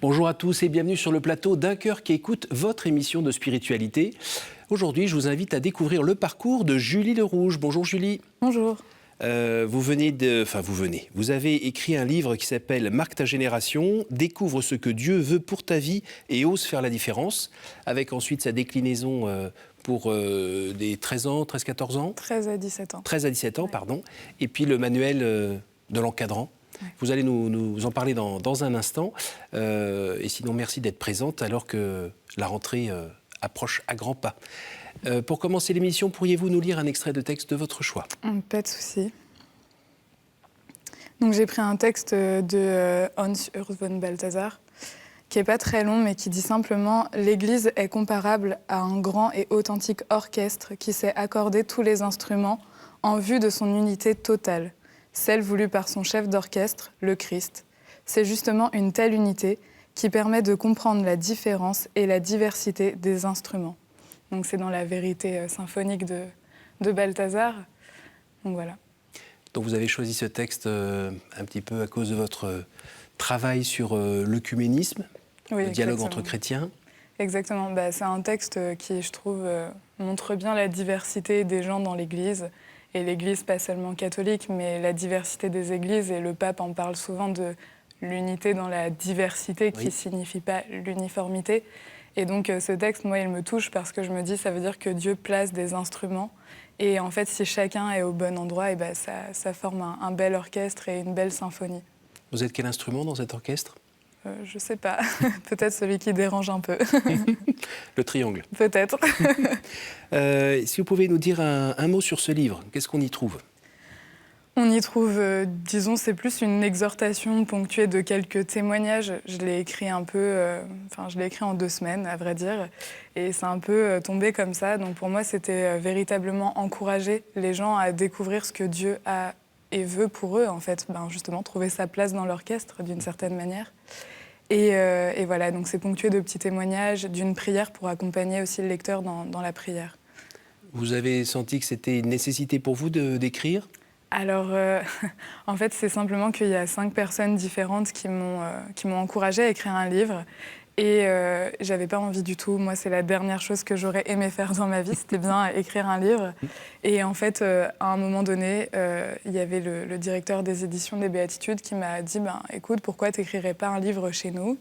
Bonjour à tous et bienvenue sur le plateau d'Un cœur qui écoute votre émission de spiritualité. Aujourd'hui, je vous invite à découvrir le parcours de Julie Le Rouge. Bonjour Julie. Bonjour. Vous avez écrit un livre qui s'appelle « Marque ta génération, découvre ce que Dieu veut pour ta vie et ose faire la différence », avec ensuite sa déclinaison pour des 13 ans, 13-14 ans 13 à 17 ans. 13 à 17 ans, pardon. Et puis le manuel de l'encadrant. Ouais. Vous allez nous en parler dans un instant. Et sinon, merci d'être présente alors que la rentrée approche à grands pas. Pour commencer l'émission, pourriez-vous nous lire un extrait de texte de votre choix ? Pas de souci. Donc j'ai pris un texte de Hans-Urs von Balthasar, qui n'est pas très long, mais qui dit simplement « L'Église est comparable à un grand et authentique orchestre qui sait accorder tous les instruments en vue de son unité totale, celle voulue par son chef d'orchestre, le Christ. C'est justement une telle unité qui permet de comprendre la différence et la diversité des instruments. » Donc c'est dans la vérité symphonique de Balthasar. Donc voilà. Donc vous avez choisi ce texte un petit peu à cause de votre travail sur l'œcuménisme, le dialogue entre chrétiens. Exactement. C'est un texte qui, je trouve, montre bien la diversité des gens dans l'Église. Et l'Église, pas seulement catholique, mais la diversité des églises. Et le pape en parle souvent de l'unité dans la diversité, qui ne signifie pas l'uniformité. Et donc ce texte, moi, il me touche parce que je me dis, ça veut dire que Dieu place des instruments. Et en fait, si chacun est au bon endroit, et ça forme un bel orchestre et une belle symphonie. Vous êtes quel instrument dans cet orchestre ? Je ne sais pas. Peut-être celui qui dérange un peu. Le triangle. Peut-être. Si vous pouvez nous dire un mot sur ce livre, qu'est-ce qu'on y trouve ? On y trouve, disons, c'est plus une exhortation ponctuée de quelques témoignages. Je l'ai écrit je l'ai écrit en 2 semaines, à vrai dire. Et c'est un peu tombé comme ça. Donc pour moi, c'était véritablement encourager les gens à découvrir ce que Dieu a et veut pour eux, en fait. Justement, trouver sa place dans l'orchestre, d'une certaine manière. Et voilà, donc c'est ponctué de petits témoignages, d'une prière pour accompagner aussi le lecteur dans la prière. Vous avez senti que c'était une nécessité pour vous d'écrire ? Alors, en fait, c'est simplement qu'il y a 5 personnes différentes qui m'ont encouragée à écrire un livre. Et j'avais pas envie du tout. Moi, c'est la dernière chose que j'aurais aimé faire dans ma vie, c'était bien écrire un livre. Et en fait, à un moment donné, il y avait le directeur des éditions des Béatitudes qui m'a dit « Écoute, pourquoi t'écrirais pas un livre chez nous ?»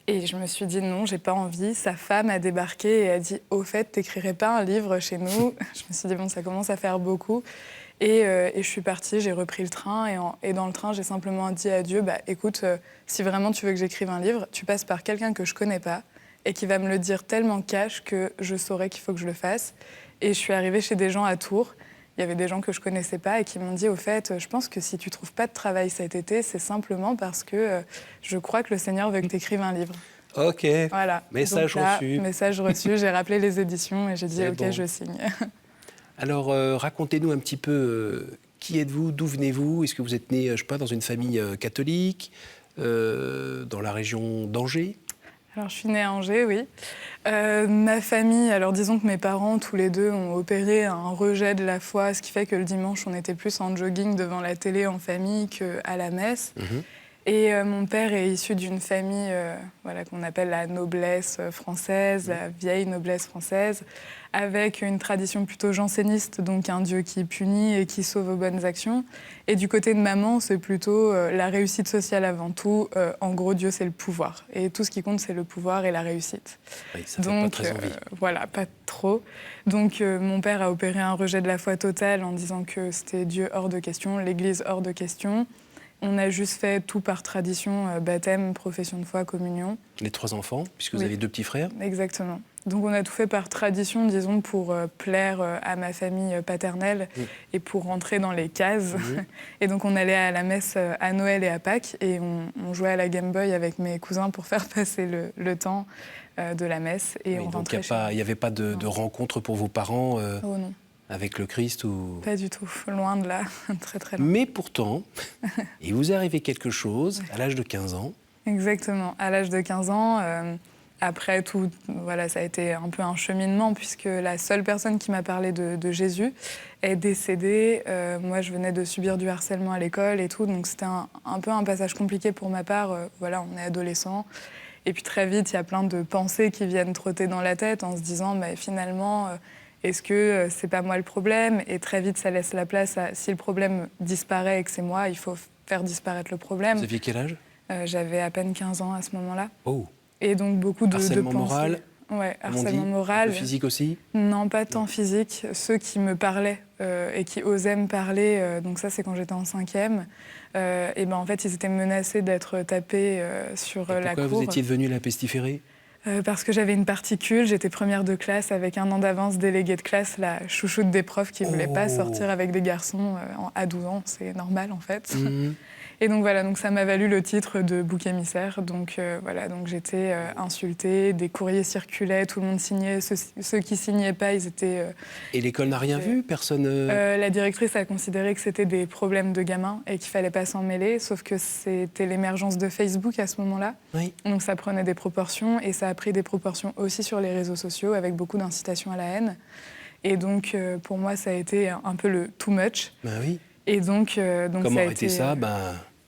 Et je me suis dit non, j'ai pas envie. Sa femme a débarqué et a dit « Au fait, t'écrirais pas un livre chez nous ?» Je me suis dit « Bon, ça commence à faire beaucoup. » Et je suis partie, j'ai repris le train et dans le train, j'ai simplement dit à Dieu « Écoute, si vraiment tu veux que j'écrive un livre, tu passes par quelqu'un que je connais pas et qui va me le dire tellement cash que je saurais qu'il faut que je le fasse. » Et je suis arrivée chez des gens à Tours. Il y avait des gens que je connaissais pas et qui m'ont dit « Au fait, je pense que si tu trouves pas de travail cet été, c'est simplement parce que je crois que le Seigneur veut que tu écrives un livre. » Ok, voilà. Message reçu. Message reçu, j'ai rappelé les éditions et j'ai dit « Ok, je signe. » Alors, racontez-nous un petit peu qui êtes-vous, d'où venez-vous ? Est-ce que vous êtes né, dans une famille catholique, dans la région d'Angers ? Alors, je suis née à Angers, oui. Ma famille, alors disons que mes parents, tous les deux, ont opéré un rejet de la foi, ce qui fait que le dimanche, on était plus en jogging devant la télé en famille qu'à la messe. Et mon père est issu d'une famille qu'on appelle la noblesse française, la vieille noblesse française, avec une tradition plutôt janséniste, donc un Dieu qui punit et qui sauve aux bonnes actions. Et du côté de maman, c'est plutôt la réussite sociale avant tout. En gros, Dieu, c'est le pouvoir. Et tout ce qui compte, c'est le pouvoir et la réussite. Oui, ça fait pas très envie. Voilà, pas trop. Donc mon père a opéré un rejet de la foi totale en disant que c'était Dieu hors de question, l'Église hors de question. On a juste fait tout par tradition, baptême, profession de foi, communion. Les 3 enfants, puisque vous avez 2 petits frères. Exactement. Donc on a tout fait par tradition, disons, pour plaire à ma famille paternelle et pour rentrer dans les cases. Et donc on allait à la messe à Noël et à Pâques et on jouait à la Game Boy avec mes cousins pour faire passer le temps de la messe. Et on donc rentrait il n'y avait pas de rencontre pour vos parents Oh non. Avec le Christ ou... Pas du tout, loin de là, très très loin. Mais pourtant, il vous est arrivé quelque chose à l'âge de 15 ans. Exactement, à l'âge de 15 ans, Après tout, voilà, ça a été un peu un cheminement puisque la seule personne qui m'a parlé de Jésus est décédée. Moi, je venais de subir du harcèlement à l'école et tout, donc c'était un peu un passage compliqué pour ma part. Voilà, on est adolescent. Et puis très vite, il y a plein de pensées qui viennent trotter dans la tête en se disant bah, finalement, est-ce que c'est pas moi le problème? Et très vite, ça laisse la place à si le problème disparaît et que c'est moi, il faut faire disparaître le problème. Vous aviez quel âge? J'avais à peine 15 ans à ce moment-là. Oh. Et donc beaucoup de harcèlement pensées. Moral. Ouais, harcèlement moral. Physique aussi? Non, pas tant physique. Ceux qui me parlaient et qui osaient me parler, donc ça c'est quand j'étais en 5e, et ben en fait ils étaient menacés d'être tapés sur la cour. Pourquoi vous étiez devenue la pestiférée? Parce que j'avais une particule, j'étais première de classe avec un an d'avance, déléguée de classe, la chouchoute des profs qui ne voulait pas sortir avec des garçons à 12 ans, c'est normal en fait. Et donc voilà, donc ça m'a valu le titre de bouc émissaire. Donc voilà, donc j'étais insultée, des courriers circulaient, tout le monde signait. Ceux qui signaient pas, ils étaient. Et l'école n'a rien vu? Personne. La directrice a considéré que c'était des problèmes de gamins et qu'il fallait pas s'en mêler. Sauf que c'était l'émergence de Facebook à ce moment-là. Oui. Donc ça prenait des proportions et ça a pris des proportions aussi sur les réseaux sociaux avec beaucoup d'incitation à la haine. Et donc pour moi, ça a été un peu le too much. Ben oui. Et donc comment ça a arrêter été, ça?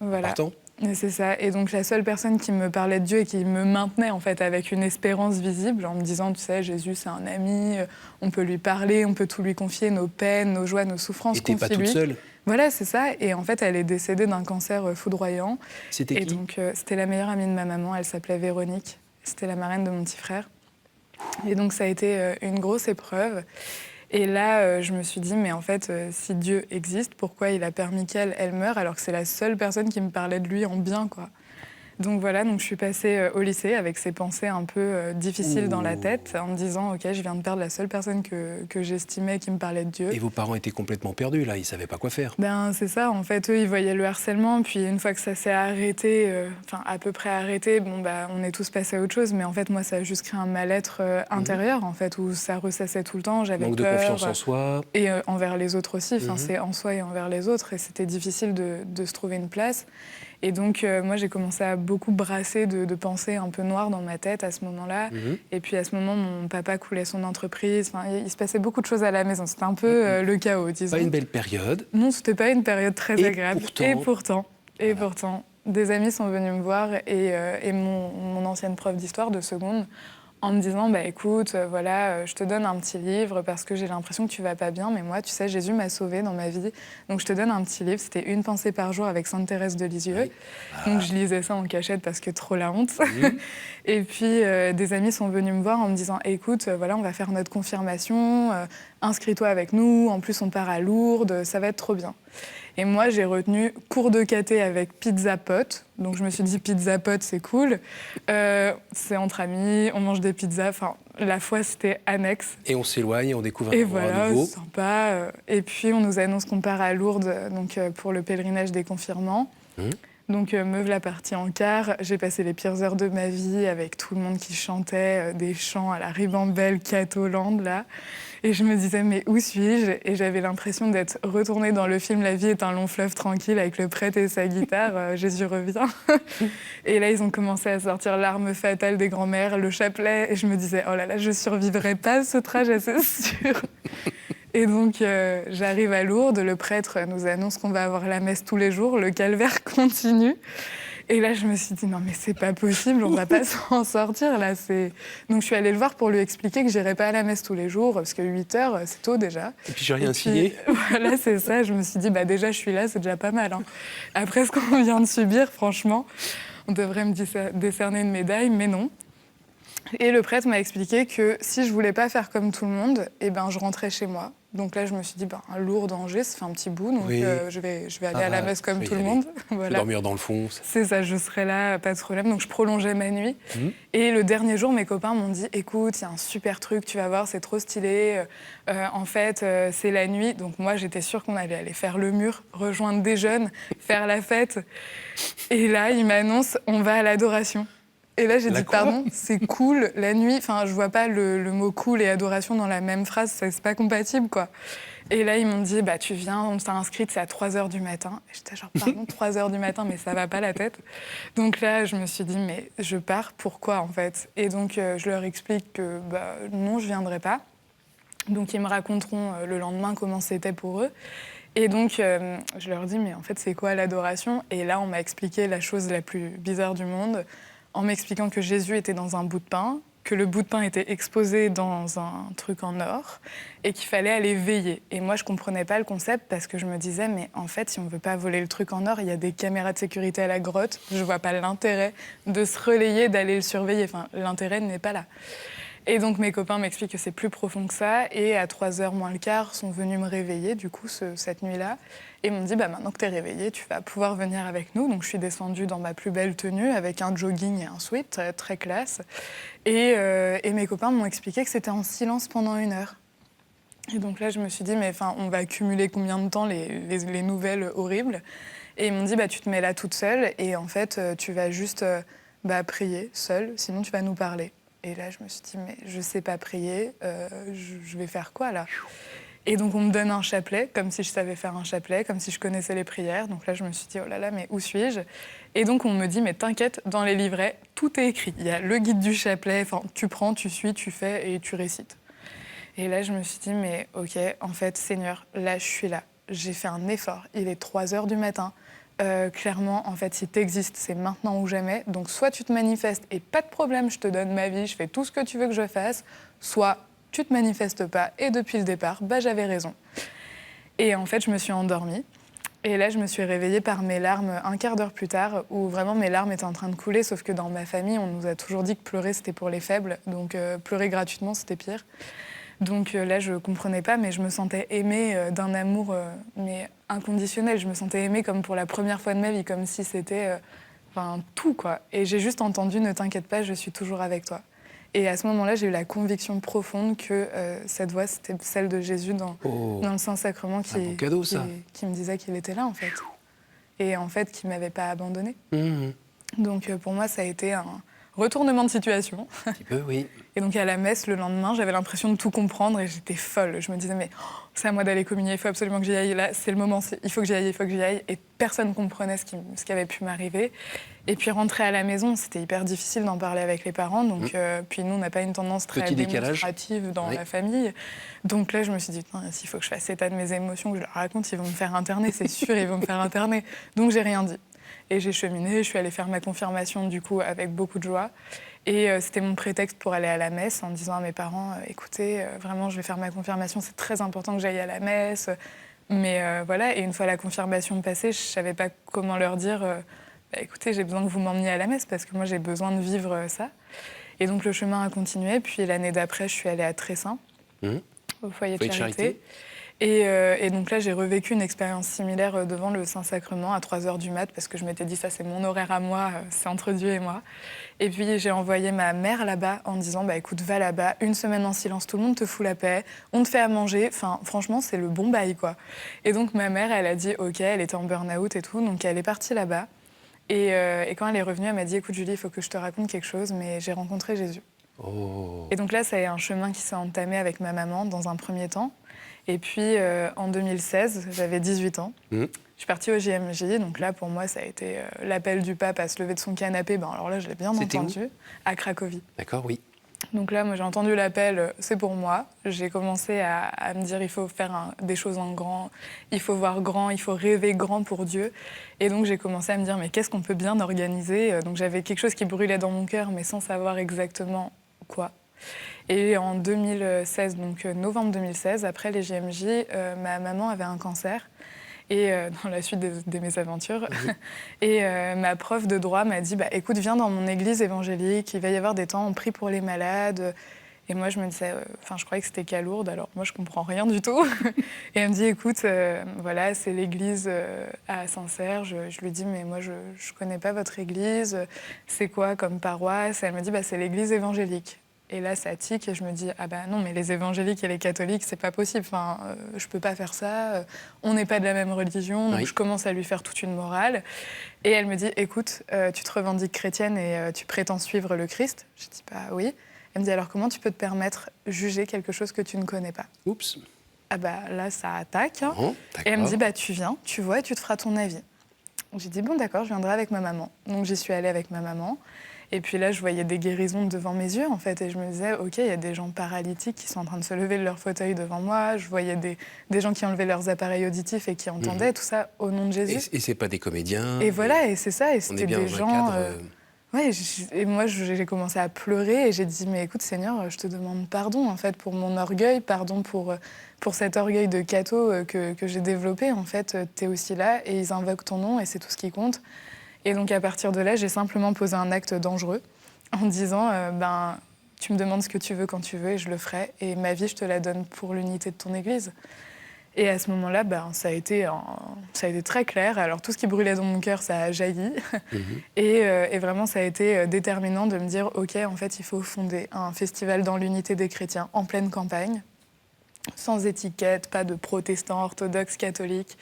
Voilà. Partant. Et c'est ça. Et donc la seule personne qui me parlait de Dieu et qui me maintenait en fait avec une espérance visible, en me disant, tu sais, Jésus c'est un ami, on peut lui parler, on peut tout lui confier, nos peines, nos joies, nos souffrances. Et t'es pas toute seule? Voilà, c'est ça. Et en fait, elle est décédée d'un cancer foudroyant. C'était qui? Et donc c'était la meilleure amie de ma maman. Elle s'appelait Véronique. C'était la marraine de mon petit frère. Et donc ça a été une grosse épreuve. Et là, je me suis dit, mais en fait, si Dieu existe, pourquoi il a permis qu'elle meure alors que c'est la seule personne qui me parlait de lui en bien, quoi. Donc voilà, donc je suis passée au lycée avec ces pensées un peu difficiles dans la tête, en me disant, ok, je viens de perdre la seule personne que j'estimais qui me parlait de Dieu. Et vos parents étaient complètement perdus, là, ils ne savaient pas quoi faire. Ben c'est ça, en fait, eux, ils voyaient le harcèlement, puis une fois que ça s'est arrêté, enfin à peu près arrêté, bon bah on est tous passés à autre chose, mais en fait moi ça a juste créé un mal-être intérieur, en fait, où ça ressassait tout le temps, j'avais Manque peur. de confiance en soi. Et envers les autres aussi, enfin c'est en soi et envers les autres, et c'était difficile de se trouver une place. Et donc, moi, j'ai commencé à beaucoup brasser de pensées un peu noires dans ma tête à ce moment-là. Et puis, à ce moment, mon papa coulait son entreprise. Enfin, il se passait beaucoup de choses à la maison. C'était un peu le chaos, disons. Pas une belle période. Non, c'était pas une période très agréable. Pourtant, et pourtant, des amis sont venus me voir et mon ancienne prof d'histoire de seconde en me disant, bah écoute, voilà, je te donne un petit livre parce que j'ai l'impression que tu vas pas bien, mais moi, tu sais, Jésus m'a sauvée dans ma vie, donc je te donne un petit livre. C'était Une pensée par jour avec Sainte Thérèse de Lisieux. Oui. Donc je lisais ça en cachette parce que trop la honte. Et puis des amis sont venus me voir en me disant, écoute, voilà, on va faire notre confirmation, inscris-toi avec nous, en plus on part à Lourdes, ça va être trop bien. Et moi, j'ai retenu cours de caté avec pizza pote. Donc, je me suis dit, pizza pote, c'est cool. C'est entre amis, on mange des pizzas. Enfin, la foi, c'était annexe. Et on s'éloigne, on découvre et un voilà, nouveau. Sympa. Et puis, on nous annonce qu'on part à Lourdes donc, pour le pèlerinage des confirmants. Donc, me voilà partie en car. J'ai passé les pires heures de ma vie avec tout le monde qui chantait des chants à la ribambelle catholande, là. Et je me disais, mais où suis-je? Et j'avais l'impression d'être retournée dans le film La vie est un long fleuve tranquille avec le prêtre et sa guitare, Jésus revient. Et là, ils ont commencé à sortir l'arme fatale des grands-mères, le chapelet. Et je me disais, oh là là, je survivrai pas à ce trajet, c'est sûr. Et donc, j'arrive à Lourdes, le prêtre nous annonce qu'on va avoir la messe tous les jours, le calvaire continue. Et là, je me suis dit, non, mais c'est pas possible, on va pas s'en sortir, là. Donc, je suis allée le voir pour lui expliquer que j'irais pas à la messe tous les jours, parce que 8 heures, c'est tôt déjà. Et puis, j'ai rien signé. Voilà, c'est ça. Je me suis dit, bah déjà, je suis là, c'est déjà pas mal. Hein. Après ce qu'on vient de subir, franchement, on devrait me décerner une médaille, mais non. Et le prêtre m'a expliqué que si je voulais pas faire comme tout le monde, eh ben, je rentrais chez moi. Donc là, je me suis dit, Lourdes, Angers, ça fait un petit bout, donc oui. Je vais aller à la messe comme tout le monde. Voilà. Je vais dormir dans le fond. C'est ça, je serai là, pas de problème. Donc je prolongeais ma nuit. Et le dernier jour, mes copains m'ont dit, écoute, il y a un super truc, tu vas voir, c'est trop stylé. En fait, c'est la nuit. Donc moi, j'étais sûre qu'on allait aller faire le mur, rejoindre des jeunes, faire la fête. Et là, ils m'annoncent, on va à l'adoration. Et là, j'ai dit, pardon, c'est cool, la nuit. Enfin, je vois pas le mot cool et adoration dans la même phrase, c'est pas compatible, quoi. Et là, ils m'ont dit, bah, tu viens, on t'a inscrite, c'est à 3h du matin. Et j'étais genre, pardon, 3h du matin, mais ça va pas la tête. Donc là, je me suis dit, mais je pars, pourquoi en fait? Et donc, je leur explique que bah, non, je viendrai pas. Donc, ils me raconteront le lendemain comment c'était pour eux. Et donc, je leur dis, mais en fait, c'est quoi l'adoration? Et là, on m'a expliqué la chose la plus bizarre du monde, en m'expliquant que Jésus était dans un bout de pain, que le bout de pain était exposé dans un truc en or, et qu'il fallait aller veiller. Et moi, je comprenais pas le concept, parce que je me disais, mais en fait, si on veut pas voler le truc en or, il y a des caméras de sécurité à la grotte, je vois pas l'intérêt de se relayer, d'aller le surveiller. Enfin, l'intérêt n'est pas là. Et donc mes copains m'expliquent que c'est plus profond que ça. Et à 3h moins le quart, sont venus me réveiller, du coup, cette nuit-là. Et m'ont dit, bah, maintenant que t'es réveillée, tu vas pouvoir venir avec nous. Donc je suis descendue dans ma plus belle tenue, avec un jogging et un sweat, très, très classe. Et mes copains m'ont expliqué que c'était en silence pendant 1 heure. Et donc là, je me suis dit, mais on va accumuler combien de temps les nouvelles horribles? Et ils m'ont dit, bah, tu te mets là toute seule. Et en fait, tu vas juste prier seule, sinon tu vas nous parler. Et là, je me suis dit, mais je sais pas prier, je vais faire quoi là? Et donc, on me donne un chapelet, comme si je savais faire un chapelet, comme si je connaissais les prières. Donc là, je me suis dit, oh là là, mais où suis-je? Et donc, on me dit, mais t'inquiète, dans les livrets, tout est écrit. Il y a le guide du chapelet, tu prends, tu suis, tu fais et tu récites. Et là, je me suis dit, mais ok, en fait, Seigneur, là, je suis là. J'ai fait un effort. Il est 3h du matin. Clairement, en fait, si t'existes, c'est maintenant ou jamais. Donc, soit tu te manifestes et pas de problème, je te donne ma vie, je fais tout ce que tu veux que je fasse, soit tu te manifestes pas et depuis le départ, j'avais raison. Et en fait, je me suis endormie. Et là, je me suis réveillée par mes larmes un quart d'heure plus tard, où vraiment mes larmes étaient en train de couler, sauf que dans ma famille, on nous a toujours dit que pleurer, c'était pour les faibles. Donc, pleurer gratuitement, c'était pire. Donc là, je comprenais pas, mais je me sentais aimée d'un amour mais inconditionnel. Je me sentais aimée comme pour la première fois de ma vie, comme si c'était tout, quoi. Et j'ai juste entendu « Ne t'inquiète pas, je suis toujours avec toi ». Et à ce moment-là, j'ai eu la conviction profonde que cette voix, c'était celle de Jésus dans le Saint-Sacrement qui me disait qu'il était là, en fait. Et en fait, qu'il m'avait pas abandonnée. Mmh. Donc pour moi, ça a été un retournement de situation. Un petit peu, oui. Et donc à la messe, le lendemain, j'avais l'impression de tout comprendre et j'étais folle. Je me disais, mais c'est à moi d'aller communier, il faut absolument que j'y aille. Là, c'est le moment, il faut que j'y aille, il faut que j'y aille. Et personne ne comprenait ce qui avait pu m'arriver. Et puis rentrer à la maison, c'était hyper difficile d'en parler avec les parents. Donc, puis nous, on n'a pas une tendance très démonstrative dans la famille. Donc là, je me suis dit, s'il faut que je fasse état de mes émotions, que je leur raconte, ils vont me faire interner, c'est sûr, ils vont me faire interner. Donc j'ai rien dit. Et j'ai cheminé, je suis allée faire ma confirmation du coup avec beaucoup de joie. Et c'était mon prétexte pour aller à la messe en disant à mes parents, écoutez, vraiment je vais faire ma confirmation, c'est très important que j'aille à la messe. Mais voilà, et une fois la confirmation passée, je ne savais pas comment leur dire, écoutez, j'ai besoin que vous m'emmeniez à la messe parce que moi j'ai besoin de vivre ça. Et donc le chemin a continué, puis l'année d'après, je suis allée à Tressin, au foyer de charité. Et donc là, j'ai revécu une expérience similaire devant le Saint-Sacrement à 3h du mat, parce que je m'étais dit, ça c'est mon horaire à moi, c'est entre Dieu et moi. Et puis j'ai envoyé ma mère là-bas en disant, écoute, va là-bas, 1 semaine en silence, tout le monde te fout la paix, on te fait à manger, enfin franchement, c'est le bon bail, quoi. Et donc ma mère, elle a dit, ok, elle était en burn-out et tout, donc elle est partie là-bas. Et quand elle est revenue, elle m'a dit, écoute Julie, il faut que je te raconte quelque chose, mais j'ai rencontré Jésus. Oh. Et donc là, ça a été un chemin qui s'est entamé avec ma maman dans un premier temps. Et puis, en 2016, j'avais 18 ans. Je suis partie au JMJ. Donc là, pour moi, ça a été l'appel du pape à se lever de son canapé. Alors là, je l'ai bien entendu. À Cracovie. D'accord, oui. Donc là, moi, j'ai entendu l'appel, c'est pour moi. J'ai commencé à me dire, il faut faire des choses en grand. Il faut voir grand, il faut rêver grand pour Dieu. Et donc, j'ai commencé à me dire, mais qu'est-ce qu'on peut bien organiser? Donc, j'avais quelque chose qui brûlait dans mon cœur, mais sans savoir exactement quoi. Et en 2016, donc novembre 2016, après les JMJ, ma maman avait un cancer. Et dans la suite de mes aventures. Oui. Et ma prof de droit m'a dit, écoute, viens dans mon église évangélique, il va y avoir des temps, on prie pour les malades. Et moi, je me disais, je croyais que c'était Calourde, alors moi, je comprends rien du tout. Et elle me dit, écoute, voilà, c'est l'église à Saint-Serge. Je lui dis, mais moi, je connais pas votre église. C'est quoi comme paroisse? Et elle me dit, c'est l'église évangélique. Et là, ça tique et je me dis, non, mais les évangéliques et les catholiques, c'est pas possible. Je peux pas faire ça. On n'est pas de la même religion. Donc, je commence à lui faire toute une morale. Et elle me dit, écoute, tu te revendiques chrétienne et tu prétends suivre le Christ? Je dis, oui. Elle me dit, alors comment tu peux te permettre de juger quelque chose que tu ne connais pas? Oups. ah bah là, ça attaque. Hein. Bon, Et elle me d'accord. dit, bah tu viens, tu vois, et tu te feras ton avis. J'ai dit, bon d'accord, je viendrai avec ma maman. Donc j'y suis allée avec ma maman. Et puis là, je voyais des guérisons devant mes yeux, en fait. Et je me disais, OK, il y a des gens paralytiques qui sont en train de se lever de leur fauteuil devant moi. Je voyais des gens qui enlevaient leurs appareils auditifs et qui entendaient tout ça au nom de Jésus. Et c'est pas des comédiens. Et voilà, et c'est ça. Et On est c'était bien des dans un gens... cadre. Ouais, et moi, j'ai commencé à pleurer et j'ai dit, mais écoute, Seigneur, je te demande pardon, en fait, pour mon orgueil, pardon pour cet orgueil de catho que j'ai développé. En fait, t'es aussi là et ils invoquent ton nom et c'est tout ce qui compte. Et donc, à partir de là, j'ai simplement posé un acte dangereux en disant, tu me demandes ce que tu veux quand tu veux et je le ferai. Et ma vie, je te la donne pour l'unité de ton Église. Et à ce moment-là, ça a été très clair. Alors tout ce qui brûlait dans mon cœur, ça a jailli. Et vraiment, ça a été déterminant de me dire, OK, en fait, il faut fonder un festival dans l'unité des chrétiens en pleine campagne, sans étiquette, pas de protestants, orthodoxes, catholiques.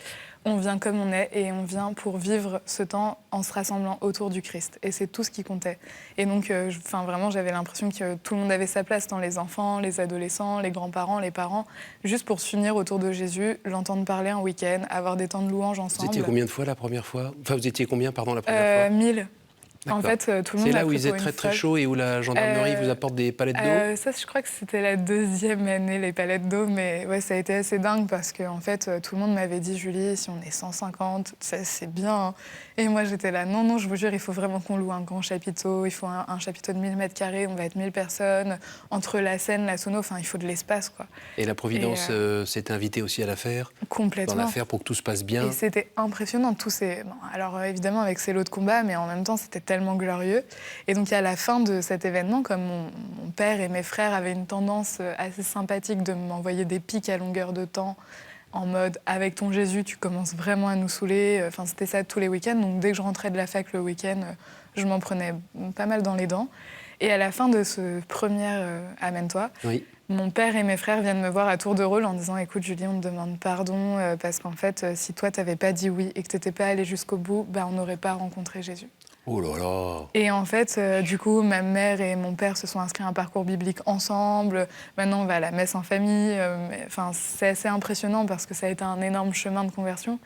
On vient comme on est et on vient pour vivre ce temps en se rassemblant autour du Christ. Et c'est tout ce qui comptait. Et donc, vraiment, j'avais l'impression que tout le monde avait sa place, dans les enfants, les adolescents, les grands-parents, les parents, juste pour s'unir autour de Jésus, l'entendre parler un week-end, avoir des temps de louange ensemble. Vous étiez combien de fois la première fois? Enfin, vous étiez combien, pardon, la première fois? 1000. En D'accord. fait, tout le monde C'est m'a là où pris il pour faisait une très très folle. chaud et où la gendarmerie vous apporte des palettes d'eau? Ça, je crois que c'était la deuxième année, les palettes d'eau, mais ouais, ça a été assez dingue parce que en fait, tout le monde m'avait dit, Julie, si on est 150, c'est bien. Hein. Et moi, j'étais là, non, je vous jure, il faut vraiment qu'on loue un grand chapiteau, il faut un chapiteau de 1000 mètres carrés, on va être 1000 personnes, entre la scène, la sono, il faut de l'espace, quoi. Et la Providence s'est invitée aussi à la faire? Complètement. Dans l'affaire pour que tout se passe bien? Et c'était impressionnant, tous ces... Bon, alors évidemment, avec ces lots de combat, mais en même temps, c'était tellement glorieux. Et donc, à la fin de cet événement, comme mon père et mes frères avaient une tendance assez sympathique de m'envoyer des pics à longueur de temps, en mode « avec ton Jésus, tu commences vraiment à nous saouler ». Enfin, c'était ça tous les week-ends. Donc, dès que je rentrais de la fac le week-end, je m'en prenais pas mal dans les dents. Et à la fin de ce premier Amène-toi, Oui. mon père et mes frères viennent me voir à tour de rôle en disant « Écoute, Julie, on te demande pardon parce qu'en fait, si toi, t'avais pas dit oui et que t'étais pas allée jusqu'au bout, on n'aurait pas rencontré Jésus. » Oh là là! Et en fait, du coup, ma mère et mon père se sont inscrits à un parcours biblique ensemble. Maintenant, on va à la messe en famille. C'est assez impressionnant parce que ça a été un énorme chemin de conversion.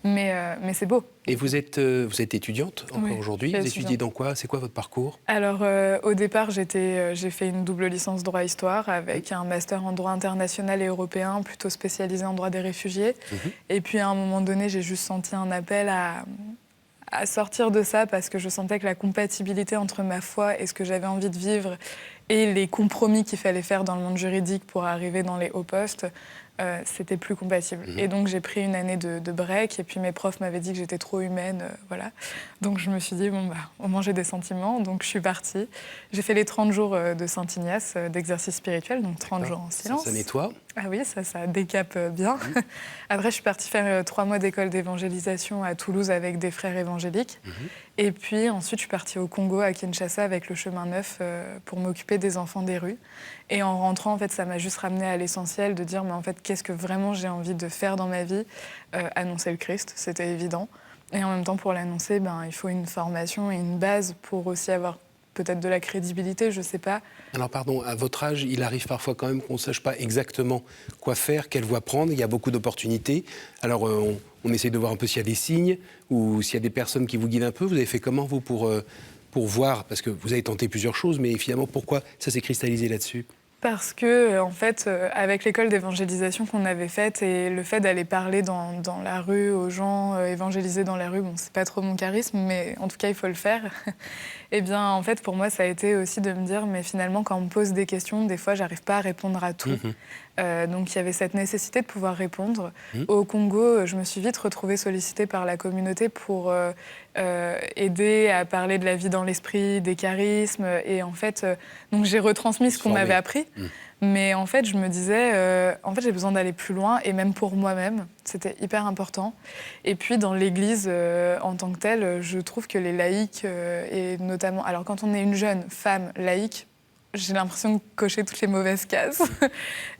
Mais c'est beau. Et vous êtes étudiante encore Oui, aujourd'hui? je suis Vous étudiez dans quoi? C'est quoi votre parcours? Alors, au départ, j'ai fait une double licence droit-histoire avec un master en droit international et européen, plutôt spécialisé en droit des réfugiés. Et puis, à un moment donné, j'ai juste senti un appel à sortir de ça parce que je sentais que la compatibilité entre ma foi et ce que j'avais envie de vivre et les compromis qu'il fallait faire dans le monde juridique pour arriver dans les hauts postes, c'était plus compatible. Et donc j'ai pris une année de break et puis mes profs m'avaient dit que j'étais trop humaine, voilà. Donc je me suis dit, au moins j'ai des sentiments, donc je suis partie. J'ai fait les 30 jours de Saint-Ignace, d'exercice spirituel, donc 30 jours en silence. Ça nettoie? Ah oui, ça décape bien. Après, je suis partie faire 3 mois d'école d'évangélisation à Toulouse avec des frères évangéliques. Et puis ensuite, je suis partie au Congo, à Kinshasa, avec le Chemin Neuf pour m'occuper des enfants des rues. Et en rentrant, en fait, ça m'a juste ramenée à l'essentiel de dire, mais en fait, qu'est-ce que vraiment j'ai envie de faire dans ma vie? Annoncer le Christ, c'était évident. Et en même temps, pour l'annoncer, il faut une formation et une base pour aussi avoir peut-être de la crédibilité, je ne sais pas. Alors pardon, à votre âge, il arrive parfois quand même qu'on ne sache pas exactement quoi faire, quelle voie prendre. Il y a beaucoup d'opportunités. Alors on essaie de voir un peu s'il y a des signes ou s'il y a des personnes qui vous guident un peu. Vous avez fait comment, vous, pour voir? Parce que vous avez tenté plusieurs choses, mais finalement, pourquoi ça s'est cristallisé là-dessus? Parce que, en fait, avec l'école d'évangélisation qu'on avait faite et le fait d'aller parler dans la rue aux gens, évangéliser dans la rue, c'est pas trop mon charisme, mais en tout cas, il faut le faire. Eh bien, en fait, pour moi, ça a été aussi de me dire, mais finalement, quand on me pose des questions, des fois, j'arrive pas à répondre à tout. Donc, il y avait cette nécessité de pouvoir répondre. Au Congo, je me suis vite retrouvée sollicitée par la communauté pour aider à parler de la vie dans l'esprit, des charismes. Et en fait, donc j'ai retransmis ce qu'on m'avait appris. Mais en fait, je me disais, j'ai besoin d'aller plus loin, et même pour moi-même, c'était hyper important. Et puis, dans l'Église, en tant que telle, je trouve que les laïcs, et notamment... Alors, quand on est une jeune femme laïque, j'ai l'impression de cocher toutes les mauvaises cases.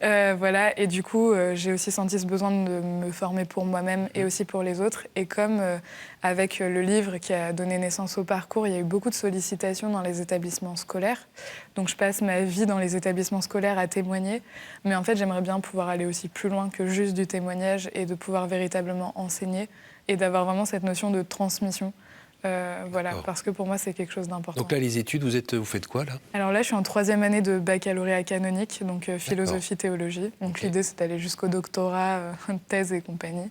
Voilà. Et du coup, j'ai aussi senti ce besoin de me former pour moi-même et aussi pour les autres. Et comme avec le livre qui a donné naissance au parcours, il y a eu beaucoup de sollicitations dans les établissements scolaires. Donc je passe ma vie dans les établissements scolaires à témoigner. Mais en fait, j'aimerais bien pouvoir aller aussi plus loin que juste du témoignage et de pouvoir véritablement enseigner et d'avoir vraiment cette notion de transmission. Voilà, parce que pour moi, c'est quelque chose d'important. Donc là, les études, vous faites quoi, là ? Alors là, je suis en 3e année de baccalauréat canonique, donc philosophie-théologie. Donc l'idée, c'est d'aller jusqu'au doctorat, thèse et compagnie.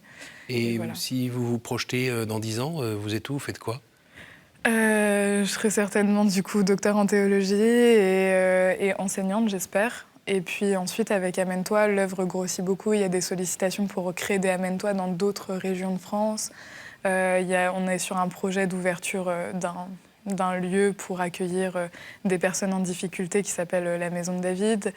Et voilà. Si vous vous projetez dans 10 ans, vous êtes où ? Vous faites quoi ? Je serai certainement, du coup, docteur en théologie et enseignante, j'espère. Et puis ensuite, avec Amène-toi, l'œuvre grossit beaucoup. Il y a des sollicitations pour créer des Amène-toi dans d'autres régions de France. On est sur un projet d'ouverture d'un lieu pour accueillir des personnes en difficulté qui s'appelle la Maison de David.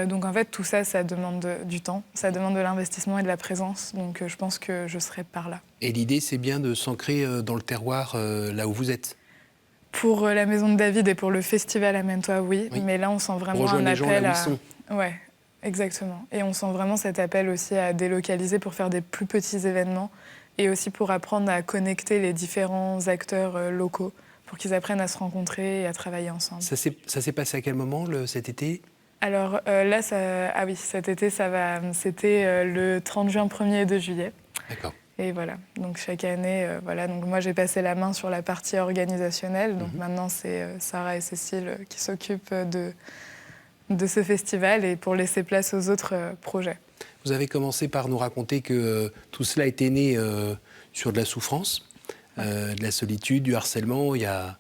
Donc en fait, tout ça, ça demande du temps, ça demande de l'investissement et de la présence. Donc je pense que je serai par là. Et l'idée, c'est bien de s'ancrer dans le terroir là où vous êtes ? Pour la Maison de David et pour le festival Amène-toi, oui. Mais là, on sent vraiment un appel les gens là où ils sont. Ouais, exactement. Et on sent vraiment cet appel aussi à délocaliser pour faire des plus petits événements et aussi pour apprendre à connecter les différents acteurs locaux pour qu'ils apprennent à se rencontrer et à travailler ensemble. Ça s'est passé à quel moment, cet été ? Alors là, cet été, c'était le 30 juin, 1er et 2 juillet. D'accord. Et voilà, donc chaque année, donc moi j'ai passé la main sur la partie organisationnelle. Donc maintenant, c'est Sarah et Cécile qui s'occupent de ce festival et pour laisser place aux autres projets. Vous avez commencé par nous raconter que tout cela était né sur de la souffrance, de la solitude, du harcèlement. Il y a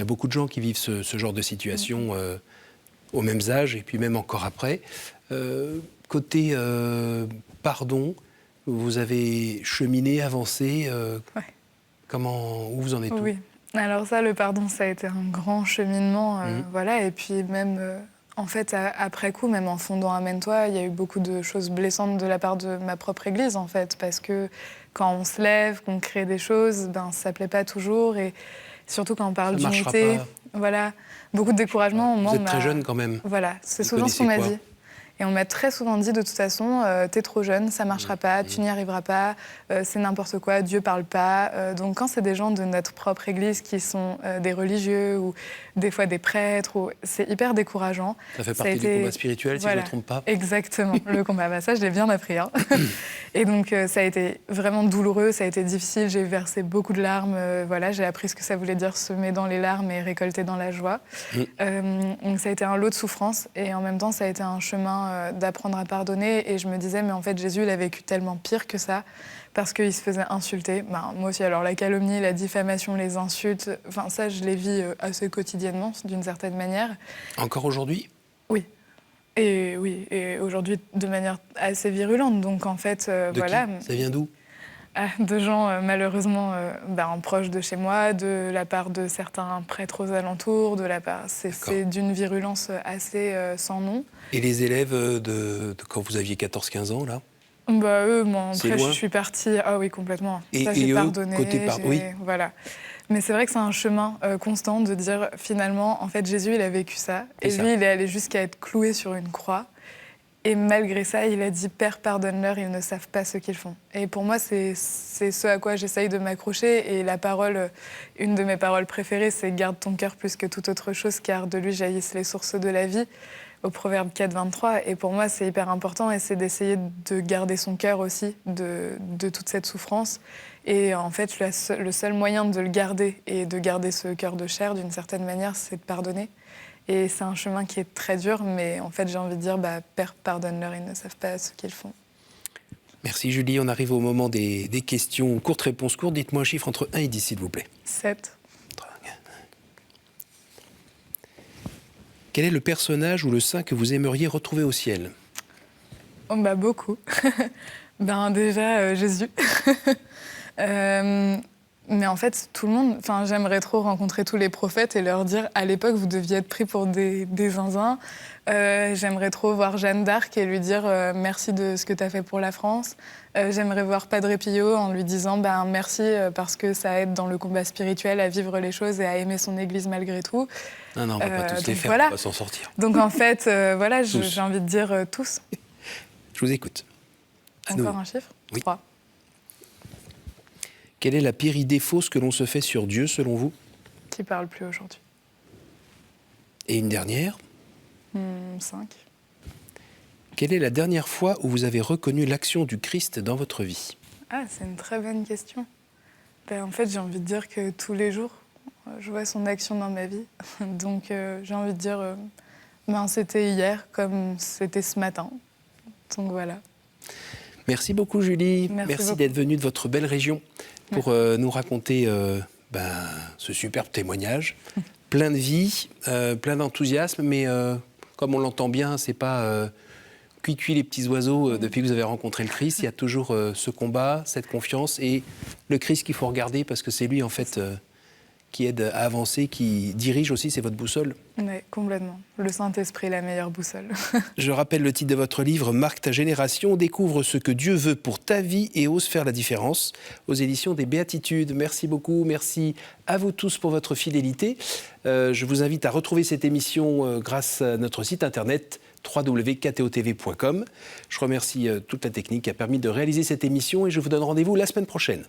beaucoup de gens qui vivent ce genre de situation aux mêmes âges et puis même encore après. Côté pardon, vous avez cheminé, avancé. Où vous en êtes ? Oui, alors ça, le pardon, ça a été un grand cheminement. Voilà, et puis même... En fait, après coup, même en fondant Amène-toi, il y a eu beaucoup de choses blessantes de la part de ma propre église, en fait, parce que quand on se lève, qu'on crée des choses, ça ne plaît pas toujours, et surtout quand on parle d'unité, voilà, beaucoup de découragement. Vous êtes très jeune quand même. Voilà, c'est souvent ce qu'on m'a dit. Et on m'a très souvent dit, de toute façon, t'es trop jeune, ça marchera pas, tu n'y arriveras pas, c'est n'importe quoi, Dieu parle pas. Donc quand c'est des gens de notre propre église qui sont des religieux ou des fois des prêtres, c'est hyper décourageant. Ça fait partie du combat spirituel, si je ne me trompe pas. Exactement, le combat. Ça, je l'ai bien appris. Et donc ça a été vraiment douloureux, ça a été difficile, j'ai versé beaucoup de larmes. Voilà, j'ai appris ce que ça voulait dire semer dans les larmes et récolter dans la joie. Donc ça a été un lot de souffrance et en même temps, ça a été un chemin d'apprendre à pardonner. Et je me disais, mais en fait, Jésus, il a vécu tellement pire que ça parce qu'il se faisait insulter. Moi aussi, alors la calomnie, la diffamation, les insultes, ça, je les vis assez quotidiennement, d'une certaine manière. Encore aujourd'hui ? Oui. Et aujourd'hui, de manière assez virulente. Donc en fait, voilà. Qui ? Ça vient d'où ? De gens malheureusement proches de chez moi, de la part de certains prêtres aux alentours, c'est d'une virulence assez sans nom. Et les élèves de quand vous aviez 14-15 ans, là ? Eux, moi, après, je suis partie... Ah oui, complètement. Ça, j'ai pardonné. Oui. Voilà. Mais c'est vrai que c'est un chemin constant de dire, finalement, en fait, Jésus, il a vécu ça. Et lui, il est allé jusqu'à être cloué sur une croix. Et malgré ça, il a dit « Père, pardonne-leur, ils ne savent pas ce qu'ils font ». Et pour moi, c'est ce à quoi j'essaye de m'accrocher. Et la parole, une de mes paroles préférées, c'est « Garde ton cœur plus que toute autre chose, car de lui jaillissent les sources de la vie ». Au Proverbe 4, 23. Et pour moi, c'est hyper important. Et c'est d'essayer de garder son cœur aussi de toute cette souffrance. Et en fait, le seul moyen de le garder et de garder ce cœur de chair, d'une certaine manière, c'est de pardonner. Et c'est un chemin qui est très dur, mais en fait, j'ai envie de dire, Père, pardonne-leur, ils ne savent pas ce qu'ils font. Merci Julie, on arrive au moment des questions. Courte réponse courte, dites-moi un chiffre entre 1 et 10, s'il vous plaît. 7. Quel est le personnage ou le saint que vous aimeriez retrouver au ciel ? Beaucoup. Déjà, Jésus. Mais en fait, tout le monde, j'aimerais trop rencontrer tous les prophètes et leur dire, à l'époque, vous deviez être pris pour des zinzins. J'aimerais trop voir Jeanne d'Arc et lui dire merci de ce que tu as fait pour la France. J'aimerais voir Padre Pio en lui disant merci parce que ça aide dans le combat spirituel à vivre les choses et à aimer son église malgré tout. Non, on ne va pas tous les faire, voilà. On va s'en sortir. Donc en fait, j'ai envie de dire tous. Je vous écoute. Encore un chiffre ? Oui. 3. Quelle est la pire idée fausse que l'on se fait sur Dieu, selon vous ? Qui parle plus aujourd'hui ? Et une dernière ? 5. Quelle est la dernière fois où vous avez reconnu l'action du Christ dans votre vie ? Ah, c'est une très bonne question. En fait, j'ai envie de dire que tous les jours, je vois son action dans ma vie. Donc, j'ai envie de dire, c'était hier comme c'était ce matin. Donc, voilà. Merci beaucoup, Julie. Merci beaucoup. D'être venue de votre belle région pour nous raconter ce superbe témoignage. Plein de vie, plein d'enthousiasme, mais comme on l'entend bien, c'est pas cuit les petits oiseaux depuis que vous avez rencontré le Christ. Il y a toujours ce combat, cette confiance et le Christ qu'il faut regarder parce que c'est lui, en fait, qui aide à avancer, qui dirige aussi, c'est votre boussole. Oui, complètement. Le Saint-Esprit, la meilleure boussole. Je rappelle le titre de votre livre, Marque ta génération, découvre ce que Dieu veut pour ta vie et ose faire la différence, aux éditions des Béatitudes. Merci beaucoup, merci à vous tous pour votre fidélité. Je vous invite à retrouver cette émission grâce à notre site internet www.ktotv.com. Je remercie toute la technique qui a permis de réaliser cette émission et je vous donne rendez-vous la semaine prochaine.